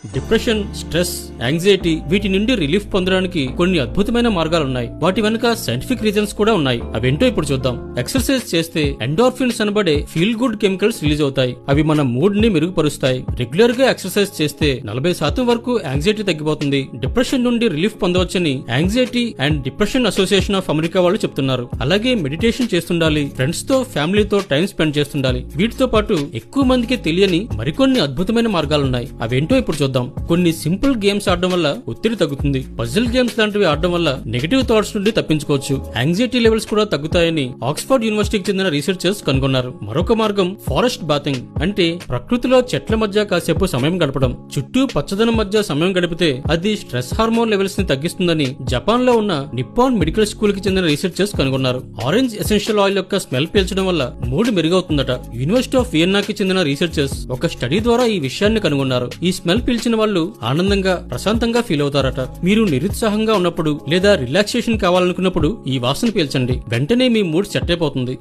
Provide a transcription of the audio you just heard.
Depression, stress, anxiety వీటి నుండి relief పొందడానికి కొన్ని అద్భుతమైన మార్గాలున్నాయి. వాటి వెనుక సైంటిఫిక్ రీజన్స్ కూడా ఉన్నాయి. అవేంటో ఇప్పుడు చూద్దాం. ఎక్సర్సైజ్ చేస్తే ఎండోర్ఫిన్స్ అనబడే ఫీల్ గుడ్ కెమికల్స్ రిలీజ్ అవుతాయి. అవి మన మూడ్ ని మెరుగుపరుస్తాయి. రెగ్యులర్ గా ఎక్సర్సైజ్ చేస్తే 40% వరకు యాంగ్జైటీ తగ్గిపోతుంది. డిప్రెషన్ నుండి రిలీఫ్ పొందవచ్చని anxiety and depression association of America వాళ్ళు చెప్తున్నారు. అలాగే మెడిటేషన్ చేస్తుండాలి, ఫ్రెండ్స్ తో ఫ్యామిలీతో టైం స్పెండ్ చేస్తుండాలి. వీటితో పాటు ఎక్కువ మందికి తెలియని మరికొన్ని అద్భుతమైన మార్గాలున్నాయి. అవేంటో ఇప్పుడు చూద్దాం. కొన్ని సింపుల్ గేమ్స్ ఆడడం వల్ల ఒత్తిడి తగ్గుతుంది. పజిల్ గేమ్స్ లాంటివి ఆడడం వల్ల నెగటివ్ థాట్స్ నుండి తప్పించుకోవచ్చు. యాంగ్జైటీ లెవెల్స్ కూడా తగ్గుతాయని ఆక్స్ఫర్డ్ యూనివర్సిటీకి చెందిన రీసెర్చర్స్ కనుగొన్నారు. మరొక మార్గం ఫారెస్ట్ బాతింగ్, అంటే ప్రకృతిలో చెట్ల మధ్య కాసేపు సమయం గడపడం. చుట్టూ పచ్చదనం మధ్య సమయం గడిపితే అది స్ట్రెస్ హార్మోన్ లెవెల్స్ ని తగ్గిస్తుందని జపాన్ లో ఉన్న నిప్పాన్ మెడికల్ స్కూల్ కి చెందిన రీసెర్చర్స్ కనుగొన్నారు. ఆరెంజ్ ఎసెన్షియల్ ఆయిల్ యొక్క స్మెల్ పీల్చడం వల్ల మూడ్ మెరుగవుతుందట. యూనివర్సిటీ ఆఫ్ వియన్నాకి చెందిన రీసెర్చర్స్ ఒక స్టడీ ద్వారా ఈ విషయాన్ని కనుగొన్నారు. ఈ స్మెల్ పీల్చిన వాళ్ళు ఆనందంగా, ప్రశాంతంగా ఫీల్ అవుతారట. మీరు నిరుత్సాహంగా ఉన్నప్పుడు లేదా రిలాక్సేషన్ కావాలనుకున్నప్పుడు ఈ వాసన పీల్చండి. వెంటనే మీ మూడ్ సెట్ అయిపోతుంది.